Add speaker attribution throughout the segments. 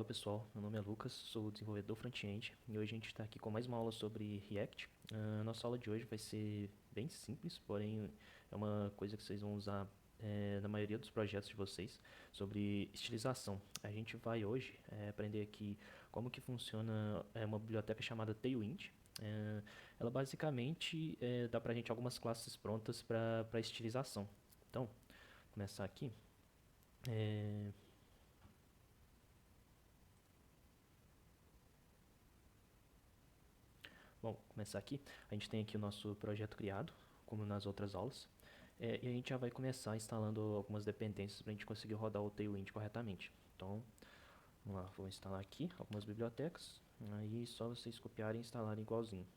Speaker 1: pessoal, meu nome é Lucas, sou desenvolvedor front-end e hoje a gente está aqui com mais uma aula sobre React. Nossa aula de hoje vai ser bem simples, porém é uma coisa que vocês vão usar na maioria dos projetos de vocês, sobre estilização. A gente vai hoje aprender aqui como que funciona uma biblioteca chamada Tailwind. Ela basicamente dá pra gente algumas classes prontas para estilização. Então, vou começar aqui. Bom, começar aqui. A gente tem aqui o nosso projeto criado, como nas outras aulas. E a gente já vai começar instalando algumas dependências para a gente conseguir rodar o Tailwind corretamente. Então, vamos lá, vou instalar aqui algumas bibliotecas. Aí só vocês copiarem e instalarem igualzinho.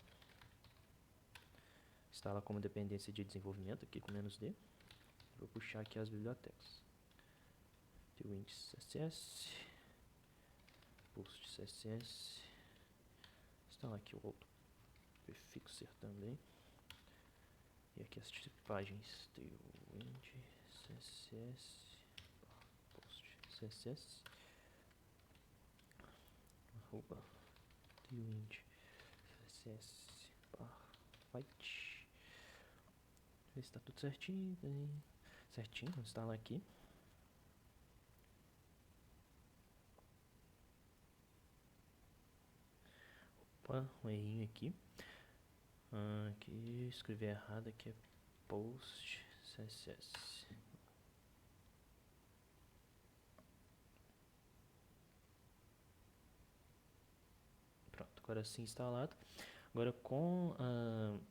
Speaker 1: Instala como dependência de desenvolvimento aqui com "-d". Vou puxar aqui as bibliotecas. Tailwind CSS, post CSS. Instalar aqui o outro prefixer também. E aqui as tipagens Tailwind CSS, post CSS, arroba Tailwind CSS, byte. Ver se está tudo certinho. Certinho, vou instalar aqui. Opa, um errinho aqui. Aqui, escrevi errado, aqui é post CSS. Pronto, agora sim instalado. Agora com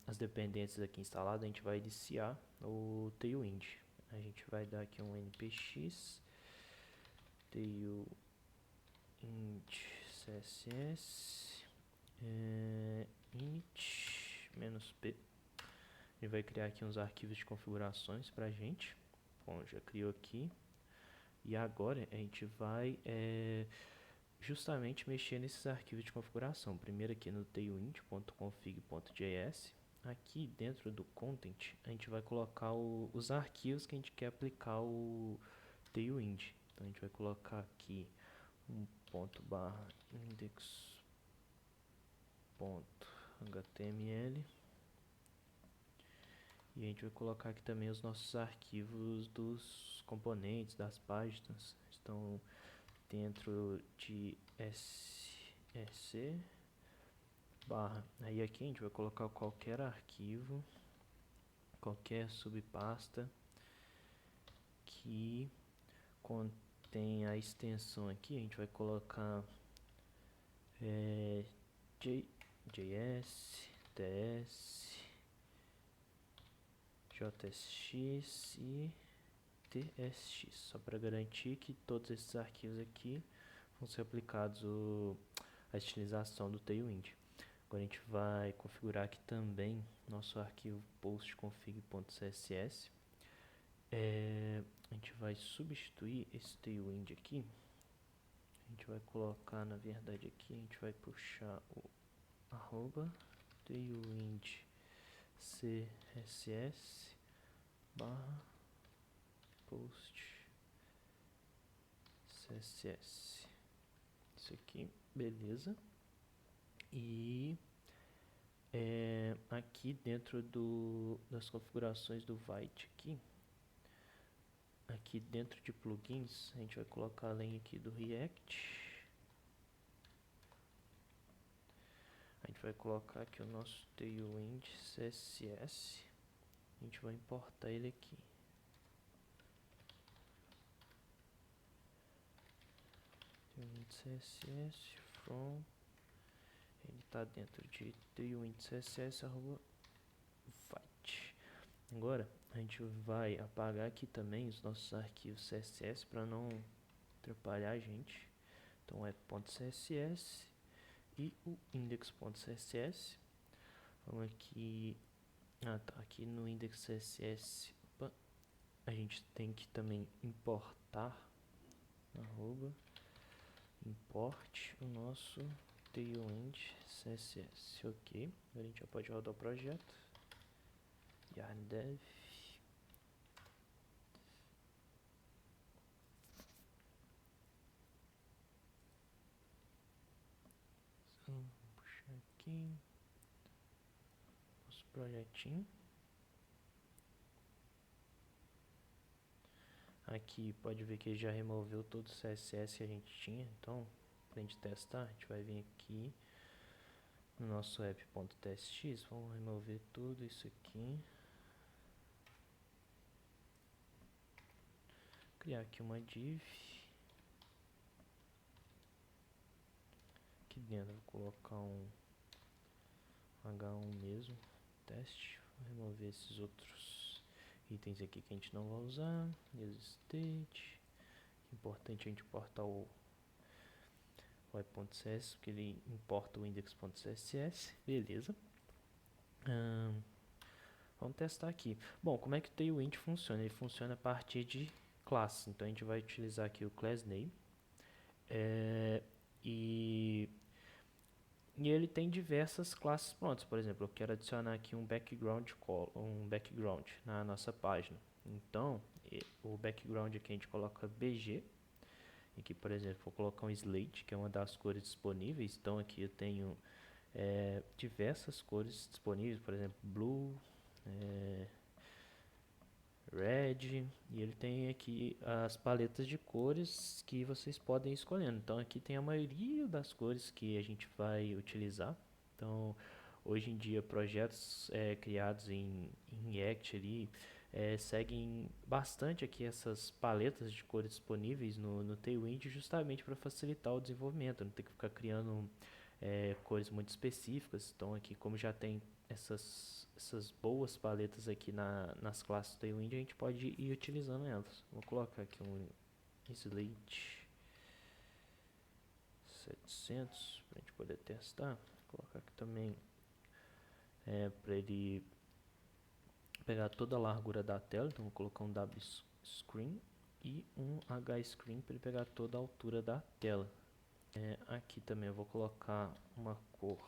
Speaker 1: as dependências aqui instaladas, a gente vai iniciar o Tailwind. A gente vai dar aqui um npx Tailwind CSS init -p. A gente vai criar aqui uns arquivos de configurações pra gente. Bom, já criou aqui. E agora a gente vai justamente mexer nesses arquivos de configuração. Primeiro aqui no tailwind.config.js. Aqui dentro do content a gente vai colocar os arquivos que a gente quer aplicar o Tailwind. Então a gente vai colocar aqui um .index.html e a gente vai colocar aqui também os nossos arquivos dos componentes das páginas. Estão dentro de sc barra. Aí aqui a gente vai colocar qualquer arquivo, qualquer subpasta que contém a extensão aqui. A gente vai colocar JS, TS, JSX e TSX, só para garantir que todos esses arquivos aqui vão ser aplicados a estilização do Tailwind. Agora a gente vai configurar aqui também nosso arquivo postconfig.css. A gente vai substituir esse Tailwind aqui. A gente vai colocar, na verdade aqui, a gente vai puxar o arroba Tailwind CSS barra post CSS. Isso aqui, beleza. E aqui dentro das configurações do Vite aqui dentro de plugins, a gente vai colocar além aqui do React. A gente vai colocar aqui o nosso Tailwind CSS. A gente vai importar ele aqui. Tailwind CSS from. Ele está dentro de Tailwind CSS @Vite. Agora a gente vai apagar aqui também os nossos arquivos CSS para não atrapalhar a gente. Então é .css e o index.css. Vamos aqui. Aqui no index.css a gente tem que também importar import o nosso Tailwind CSS. Ok, agora a gente já pode rodar o projeto. Yarn dev. aqui. Nosso projetinho. Aqui pode ver que ele já removeu todo o CSS que a gente tinha. Então, para a gente testar, a gente vai vir aqui no nosso app.testx. Vamos remover tudo isso aqui. Criar aqui uma div. Aqui dentro vou colocar um H1 mesmo, teste. Vou remover esses outros itens aqui que a gente não vai usar. Use state. Importante a gente importar o web.cs, porque ele importa o index.css. Beleza. Vamos testar aqui. Bom, como é que o Tailwind funciona? Ele funciona a partir de classes. Então a gente vai utilizar aqui o class name. E ele tem diversas classes prontas. Por exemplo, eu quero adicionar aqui um background na nossa página. Então, o background aqui a gente coloca BG. Aqui, por exemplo, vou colocar um slate, que é uma das cores disponíveis. Então, aqui eu tenho diversas cores disponíveis, por exemplo, blue, red, e ele tem aqui as paletas de cores que vocês podem ir escolhendo. Então, aqui tem a maioria das cores que a gente vai utilizar. Então, hoje em dia, projetos criados em React ali, seguem bastante aqui essas paletas de cores disponíveis no Tailwind, justamente para facilitar o desenvolvimento, não ter que ficar criando cores muito específicas. Então aqui, como já tem essas boas paletas aqui nas classes do Tailwind, a gente pode ir utilizando elas. Vou colocar aqui um Slate 700 para a gente poder testar. Vou colocar aqui também para ele pegar toda a largura da tela. Então vou colocar um WScreen e um HScreen para ele pegar toda a altura da tela. Aqui também eu vou colocar uma cor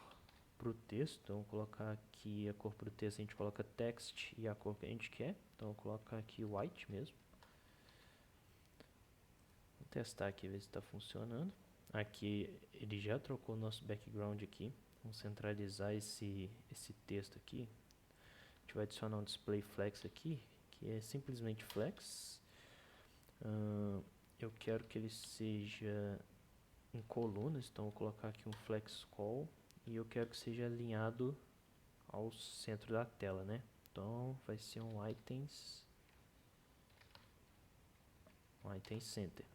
Speaker 1: para o texto. Então vou colocar aqui a cor para o texto, a gente coloca text e a cor que a gente quer. Então vou colocar aqui white mesmo. Vou testar aqui, ver se está funcionando. Aqui ele já trocou o nosso background aqui. Vamos centralizar esse texto aqui. A gente vai adicionar um display flex aqui, que é simplesmente flex. Eu quero que ele seja em colunas, então vou colocar aqui um flex call e eu quero que seja alinhado ao centro da tela, né? Então vai ser um item center.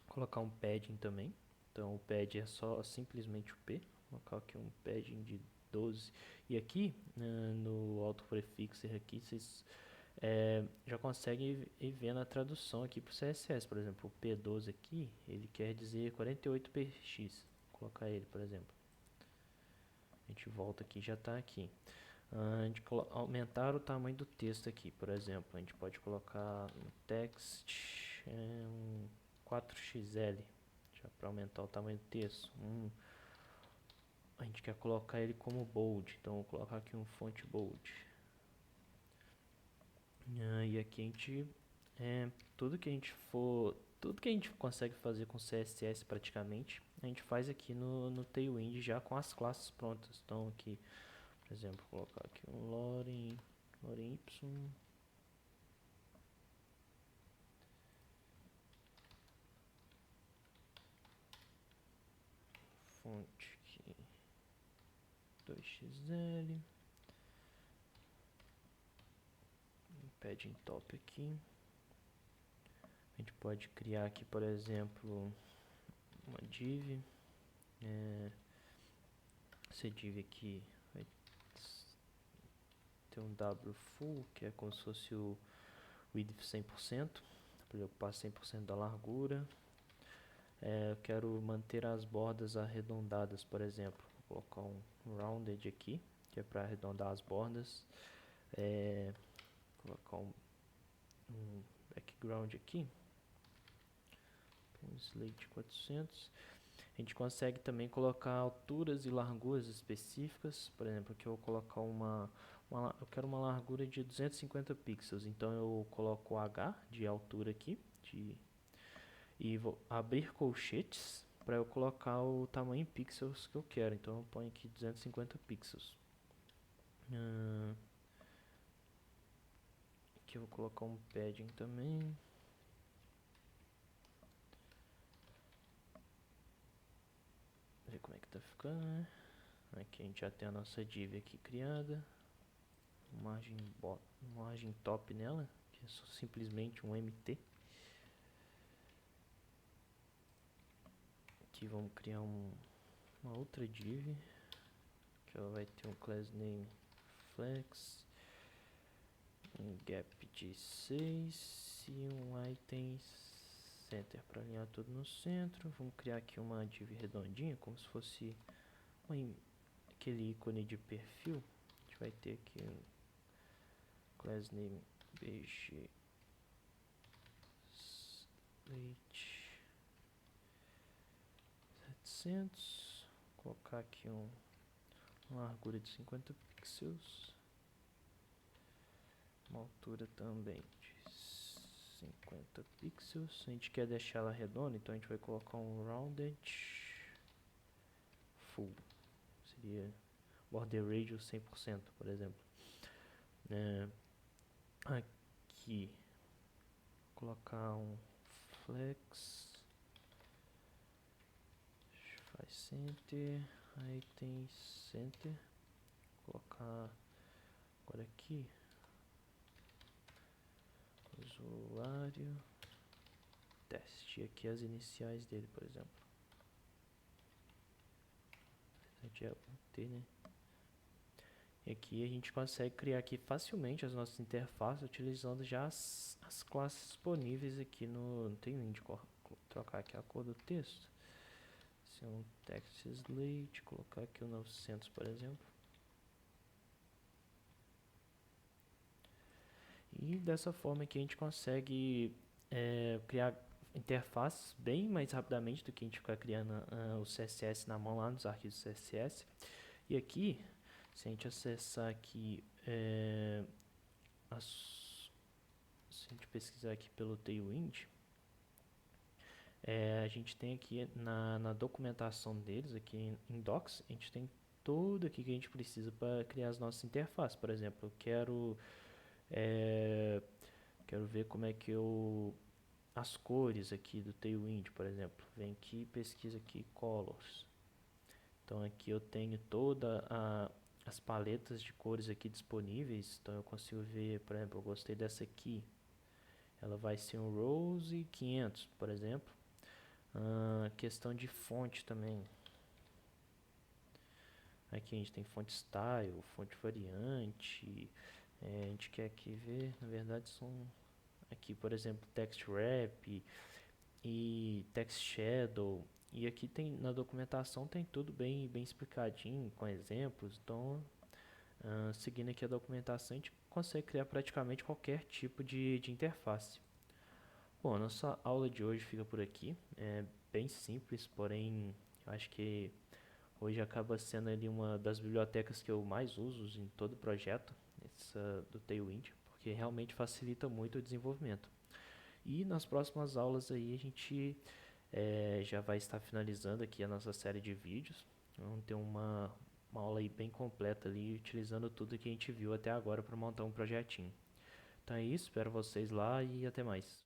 Speaker 1: Vou colocar um padding também. Então o pad é só simplesmente o P. Vou colocar aqui um padding de 12. E aqui no auto prefixer aqui vocês já conseguem ir vendo a tradução aqui para o CSS. Por exemplo, o P12 aqui, ele quer dizer 48px. Vou colocar ele, por exemplo. A gente volta aqui, já está aqui. A gente aumentar o tamanho do texto aqui, por exemplo. A gente pode colocar no text um 4xl, já para aumentar o tamanho do texto. A gente quer colocar ele como bold, então vou colocar aqui um font bold. E aqui a gente tudo que a gente consegue fazer com CSS praticamente, a gente faz aqui no Tailwind já com as classes prontas. Então aqui, por exemplo, vou colocar aqui um lorem y, fonte aqui 2xl, padding top aqui. A gente pode criar aqui, por exemplo, uma div. Essa div aqui vai ter um W full, que é como se fosse o width 100%, para ele ocupar 100% da largura. Eu quero manter as bordas arredondadas, por exemplo. Vou colocar um rounded aqui, que é para arredondar as bordas. Vou colocar um background aqui, um slate 400. A gente consegue também colocar alturas e larguras específicas. Por exemplo, aqui eu vou colocar eu quero uma largura de 250 pixels. Então eu coloco o H de altura aqui, e vou abrir colchetes. para eu colocar o tamanho em pixels que eu quero. Então eu ponho aqui 250 pixels. Aqui eu vou colocar um padding também. Ver como é que tá ficando, né? Aqui a gente já tem a nossa div aqui criada. Margem top nela, que é só simplesmente um MT. Aqui vamos criar uma outra div, que ela vai ter um class name flex, um gap de 6 e um item center para alinhar tudo no centro. Vamos criar aqui uma div redondinha, como se fosse aquele ícone de perfil. A gente vai ter aqui um class name bg slate 700. Vou colocar aqui uma largura de 50 pixels, uma altura também de 50 pixels. A gente quer deixar ela redonda, então a gente vai colocar um rounded full, seria border radius 100%, por exemplo. Aqui colocar um flex, faz center, item center, colocar agora aqui usuário teste, aqui as iniciais dele, por exemplo. É um T, né? E aqui a gente consegue criar aqui facilmente as nossas interfaces utilizando já as classes disponíveis aqui no Tailwind. Trocar aqui a cor do texto. Se é um text slate, colocar aqui o 900, por exemplo. E dessa forma aqui a gente consegue criar interfaces bem mais rapidamente do que a gente ficar criando o CSS na mão lá nos arquivos CSS. E aqui, se a gente acessar aqui, se a gente pesquisar aqui pelo Tailwind, a gente tem aqui na documentação deles, aqui em Docs, a gente tem tudo aqui que a gente precisa para criar as nossas interfaces. Por exemplo, eu quero ver como é que as cores aqui do Tailwind, por exemplo. Vem aqui e pesquisa aqui Colors. Então aqui eu tenho todas as paletas de cores aqui disponíveis. Então eu consigo ver, por exemplo, eu gostei dessa aqui. Ela vai ser um Rose 500, por exemplo. Questão de fonte também. Aqui a gente tem fonte style, fonte variante. A gente quer aqui ver, na verdade são aqui, por exemplo, text wrap e text shadow. E aqui tem na documentação tem tudo bem explicadinho, com exemplos. Então, seguindo aqui a documentação, a gente consegue criar praticamente qualquer tipo de interface. Bom, a nossa aula de hoje fica por aqui. É bem simples, porém, eu acho que hoje acaba sendo ali uma das bibliotecas que eu mais uso em todo o projeto, essa do Tailwind, porque realmente facilita muito o desenvolvimento. E nas próximas aulas aí a gente já vai estar finalizando aqui a nossa série de vídeos. Vamos ter uma aula aí bem completa ali, utilizando tudo que a gente viu até agora para montar um projetinho. Então é isso, espero vocês lá e até mais.